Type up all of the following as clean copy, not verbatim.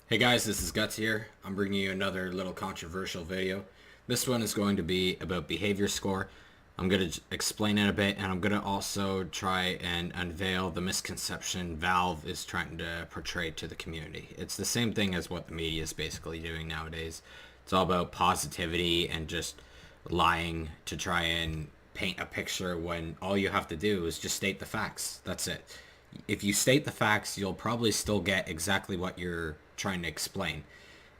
Hey guys, this is Guts here. I'm bringing you another little controversial video. This one is going to be about behavior score. I'm going to explain it a bit, and I'm going to also try and unveil the misconception Valve is trying to portray to the community. It's the same thing as what the media is basically doing nowadays. It's all about positivity and just lying to try and paint a picture when all you have to do is just state the facts. That's it. If you state the facts, you'll probably still get exactly what you're trying to explain.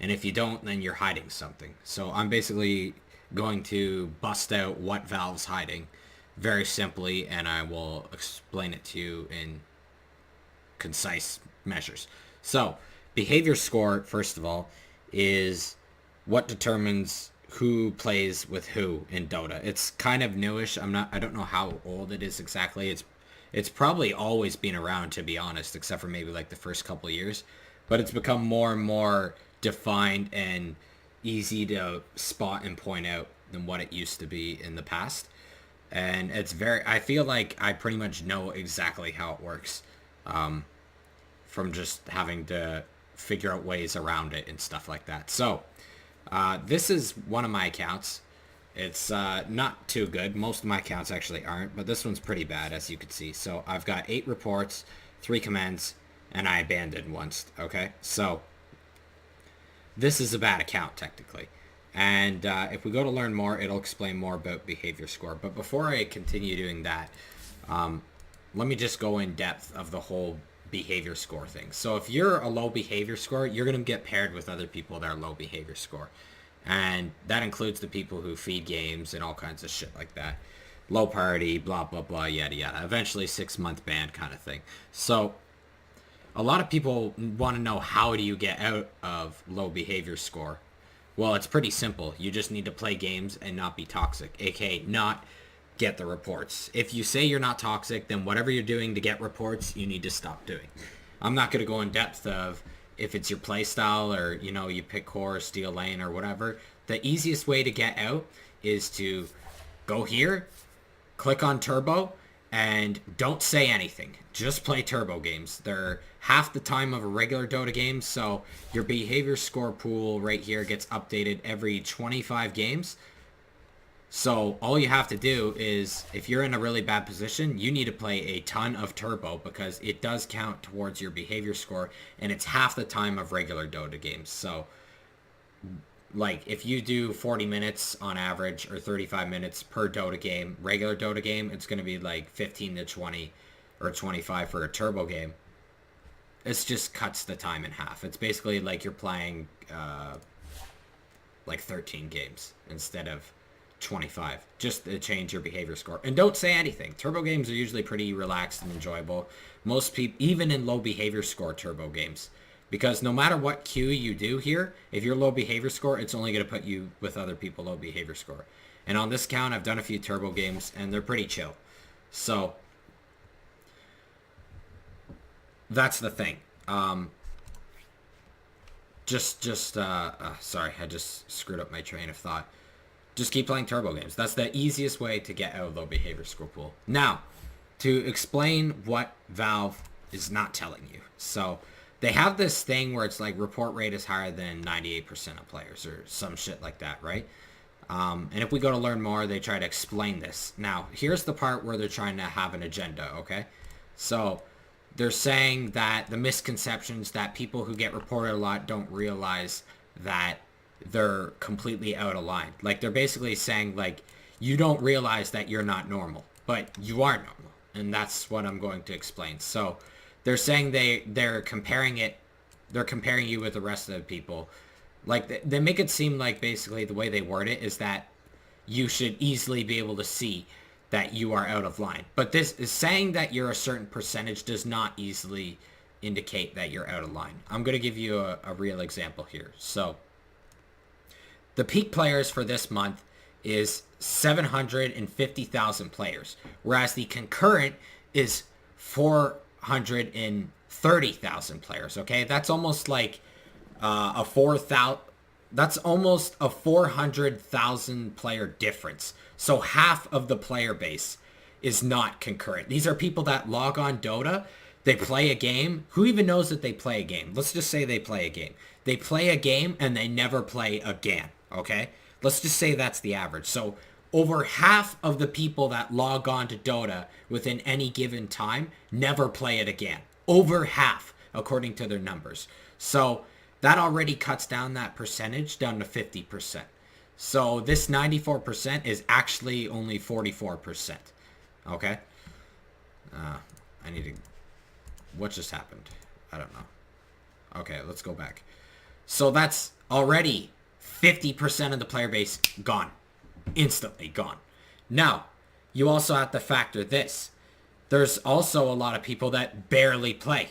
And if you don't, then you're hiding something. So I'm basically going to bust out what Valve's hiding very simply, and I will explain it to you in concise measures. So behavior score, first of all, is what determines who plays with who in Dota. It's kind of newish. I don't know how old it is exactly. It's probably always been around, to be honest, except for maybe like the first couple of years. But it's become more and more defined and easy to spot and point out than what it used to be in the past. And I feel like I pretty much know exactly how it works, from just having to figure out ways around it and stuff like that. So this is one of my accounts. It's not too good. Most of my accounts actually aren't, but this one's pretty bad, as you can see. So I've got 8 reports, 3 commands, and I abandoned once. Okay, so this is a bad account technically. And if we go to learn more, it'll explain more about behavior score. But before I continue doing that, let me just go in depth of the whole behavior score thing. So if you're a low behavior score, you're going to get paired with other people that are low behavior score. And that includes the people who feed games and all kinds of shit like that. Low priority, blah, blah, blah, yada, yada. Eventually 6-month ban kind of thing. So a lot of people want to know, how do you get out of low behavior score? Well, it's pretty simple. You just need to play games and not be toxic, aka not get the reports. If you say you're not toxic, then whatever you're doing to get reports, you need to stop doing. I'm not going to go in depth of if it's your play style or, you pick core, steal lane or whatever. The easiest way to get out is to go here, click on turbo, and don't say anything. Just play turbo games. They're half the time of a regular Dota game, so your behavior score pool right here gets updated every 25 games. So all you have to do is, if you're in a really bad position, you need to play a ton of turbo because it does count towards your behavior score, and it's half the time of regular Dota games. So like if you do 40 minutes on average or 35 minutes per Dota game, regular Dota game, it's going to be like 15 to 20 or 25 for a turbo game. It just cuts the time in half. It's basically like you're playing like 13 games instead of 25, just to change your behavior score. And don't say anything. Turbo games are usually pretty relaxed and enjoyable. Most people, even in low behavior score turbo games, because no matter what queue you do here, if you're low behavior score, it's only going to put you with other people low behavior score. And on this count, I've done a few turbo games, and they're pretty chill. So that's the thing. Sorry, I just screwed up my train of thought. Just keep playing turbo games. That's the easiest way to get out of low behavior score pool. Now, to explain what Valve is not telling you. So they have this thing where it's like report rate is higher than 98% of players or some shit like that, right? And if we go to learn more, they try to explain this. Now, here's the part where they're trying to have an agenda, okay? So they're saying that the misconceptions that people who get reported a lot don't realize that they're completely out of line. Like, they're basically saying, like, you don't realize that you're not normal, but you are normal. And that's what I'm going to explain. So they're saying they're comparing you with the rest of the people. Like, they make it seem like basically the way they word it is that you should easily be able to see that you are out of line. But this is saying that you're a certain percentage does not easily indicate that you're out of line. I'm going to give you a real example here. So the peak players for this month is 750,000 players, whereas the concurrent is 430,000 players. Okay, that's almost like a 4,000. That's almost a 400,000 player difference. So half of the player base is not concurrent. These are people that log on Dota They play a game. Who even knows that they play a game? Let's just say they play a game. They play a game and they never play again, okay? Let's just say that's the average. So over half of the people that log on to Dota within any given time never play it again. Over half, according to their numbers. So that already cuts down that percentage down to 50%. So this 94% is actually only 44%. Okay? I need to... What just happened? I don't know. Okay, let's go back. So that's already 50% of the player base gone. Instantly gone. Now, you also have to factor this. There's also a lot of people that barely play.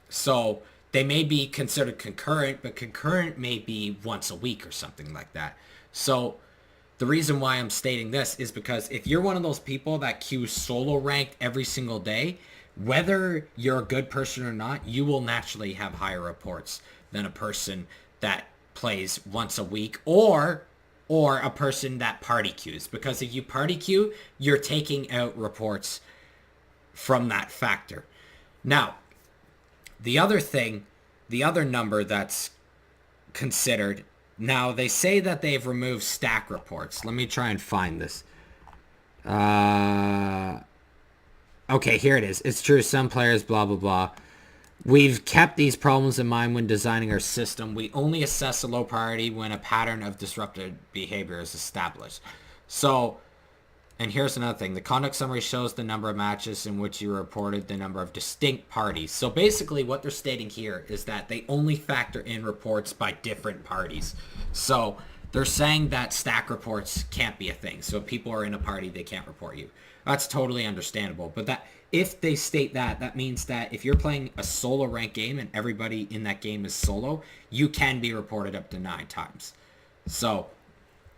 So they may be considered concurrent, but concurrent may be once a week or something like that. So the reason why I'm stating this is because if you're one of those people that queues solo ranked every single day, whether you're a good person or not, you will naturally have higher reports than a person that plays once a week or a person that party queues. Because if you party queue, you're taking out reports from that factor. Now, the other number that's considered, now they say that they've removed stack reports. Let me try and find this. Okay, here it is. It's true, some players, blah, blah, blah. We've kept these problems in mind when designing our system. We only assess a low priority when a pattern of disrupted behavior is established. So, and here's another thing. The conduct summary shows the number of matches in which you reported the number of distinct parties. So basically what they're stating here is that they only factor in reports by different parties. So they're saying that stack reports can't be a thing. So if people are in a party, they can't report you. That's totally understandable. But that if they state that, that means that if you're playing a solo rank game and everybody in that game is solo, you can be reported up to 9 times. So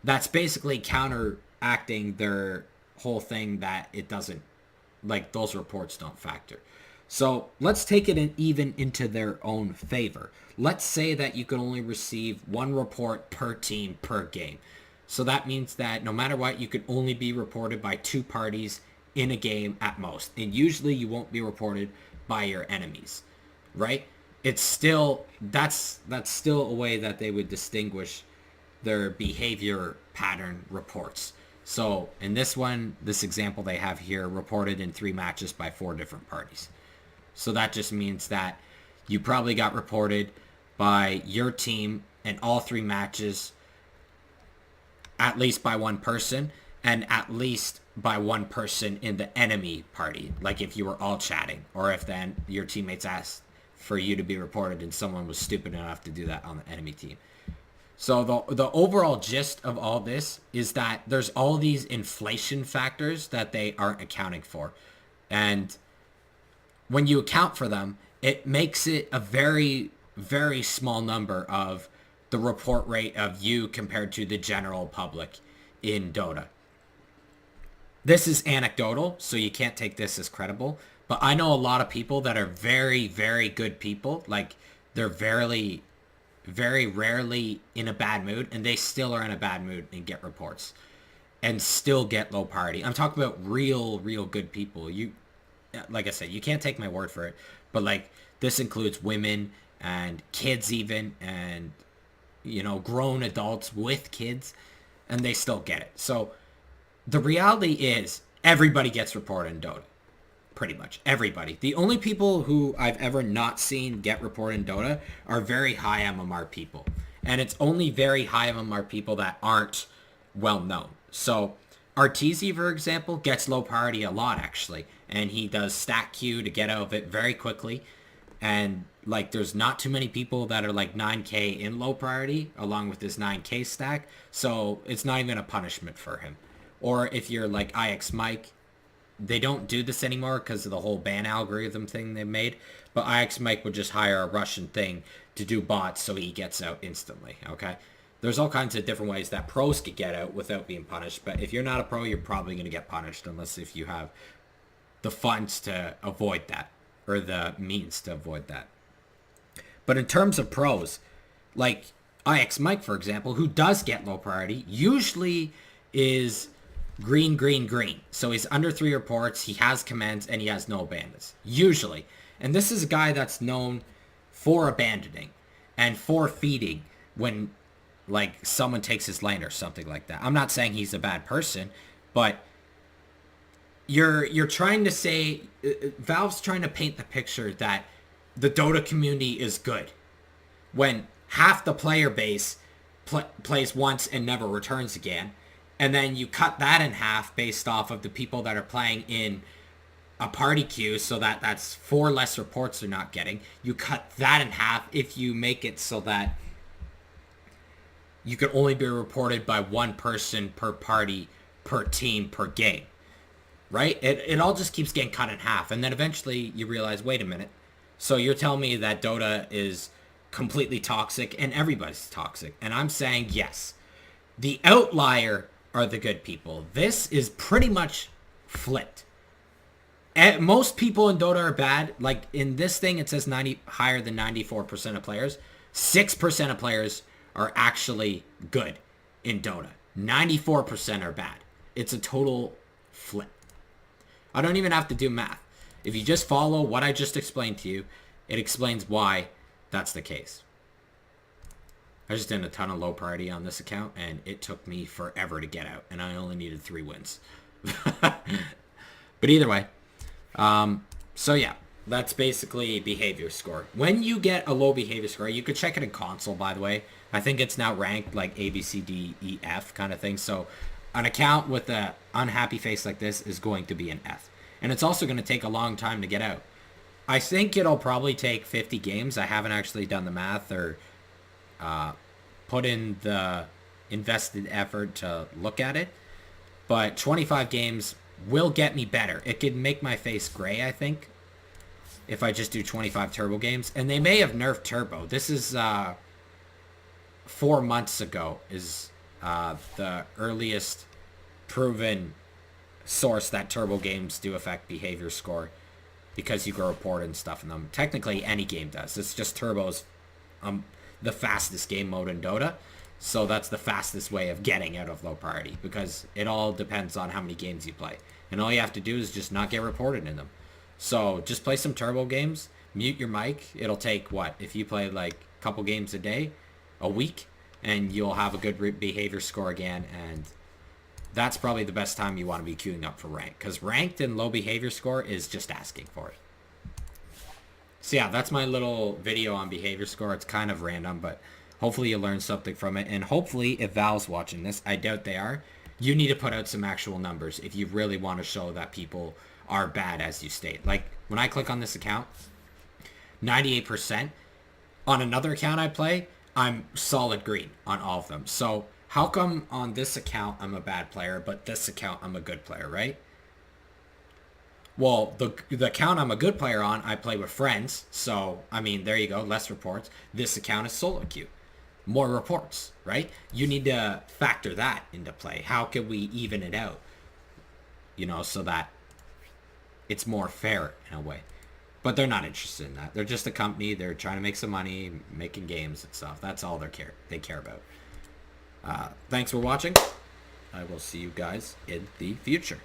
that's basically counteracting their whole thing that it doesn't, like, those reports don't factor. So let's take it even into their own favor. Let's say that you can only receive 1 report per team per game. So that means that no matter what, you could only be reported by 2 parties in a game at most. And usually you won't be reported by your enemies, right? It's still, that's still a way that they would distinguish their behavior pattern reports. So in this one, this example they have here, reported in 3 matches by 4 different parties. So that just means that you probably got reported by your team in all 3 matches, at least by 1 person, and at least by 1 person in the enemy party. Like if you were all chatting, or if then your teammates asked for you to be reported and someone was stupid enough to do that on the enemy team. So the overall gist of all this is that there's all these inflation factors that they aren't accounting for. And when you account for them, it makes it a very, very small number of the report rate of you compared to the general public in Dota. This is anecdotal, so you can't take this as credible. But I know a lot of people that are very, very good people. Like, they're very rarely in a bad mood, and they still are in a bad mood and get reports and still get low priority. I'm talking about real good people. You, like I said, you can't take my word for it, but like this includes women and kids even, and you know, grown adults with kids, and they still get it. So the reality is everybody gets reported in Dota. Pretty much everybody. The only people who I've ever not seen get reported in Dota are very high MMR people. And it's only very high MMR people that aren't well known. So Arteezy, for example, gets low priority a lot actually. And he does stack queue to get out of it very quickly. And like there's not too many people that are like 9k in low priority along with this 9k stack. So it's not even a punishment for him. Or if you're like IX Mike, they don't do this anymore because of the whole ban algorithm thing they made. But IX Mike would just hire a Russian thing to do bots so he gets out instantly, okay? There's all kinds of different ways that pros could get out without being punished. But if you're not a pro, you're probably going to get punished unless if you have the funds to avoid that or the means to avoid that. But in terms of pros, like IX Mike, for example, who does get low priority, usually is green. So he's under 3 reports, he has commands, and he has no abandons. Usually. And this is a guy that's known for abandoning and for feeding when, like, someone takes his lane or something like that. I'm not saying he's a bad person, but you're trying to say, Valve's trying to paint the picture that the Dota community is good when half the player base plays once and never returns again. And then you cut that in half based off of the people that are playing in a party queue, so that's 4 less reports they're not getting. You cut that in half if you make it so that you can only be reported by 1 person per party, per team, per game. Right? It all just keeps getting cut in half. And then eventually you realize, wait a minute. So you're telling me that Dota is completely toxic and everybody's toxic. And I'm saying yes. The outlier are the good people. This is pretty much flipped. Most people in Dota are bad. Like in this thing, it says higher than 94% of players. 6% of players are actually good in Dota. 94% are bad. It's a total flip. I don't even have to do math. If you just follow what I just explained to you, it explains why that's the case. I just did a ton of low priority on this account, and it took me forever to get out, and I only needed 3 wins. But either way, so yeah, that's basically behavior score. When you get a low behavior score, you could check it in console, by the way. I think it's now ranked like A, B, C, D, E, F kind of thing. So an account with an unhappy face like this is going to be an F. And it's also going to take a long time to get out. I think it'll probably take 50 games. I haven't actually done the math or put in the invested effort to look at it. But 25 games will get me better. It could make my face gray, I think, if I just do 25 turbo games. And they may have nerfed turbo. This is 4 months ago is the earliest proven source that turbo games do affect behavior score because you can report and stuff in them. Technically, any game does. It's just turbo's the fastest game mode in Dota. So that's the fastest way of getting out of low priority because it all depends on how many games you play. And all you have to do is just not get reported in them. So just play some turbo games, mute your mic. It'll take, what, if you play like a couple games a day, a week, and you'll have a good behavior score again. And that's probably the best time you want to be queuing up for rank, because ranked and low behavior score is just asking for it. So yeah, that's my little video on behavior score. It's kind of random, but hopefully you learned something from it. And hopefully, if Valve's watching this, I doubt they are, you need to put out some actual numbers if you really want to show that people are bad as you state. Like, when I click on this account, 98%. On another account I play, I'm solid green on all of them. So how come on this account I'm a bad player, but this account I'm a good player, right? Well, the account I'm a good player on, I play with friends. So, I mean, there you go, less reports. This account is solo queue. More reports, right? You need to factor that into play. How can we even it out? You know, so that it's more fair in a way. But they're not interested in that. They're just a company. They're trying to make some money, making games and stuff. That's all they care about. Thanks for watching. I will see you guys in the future.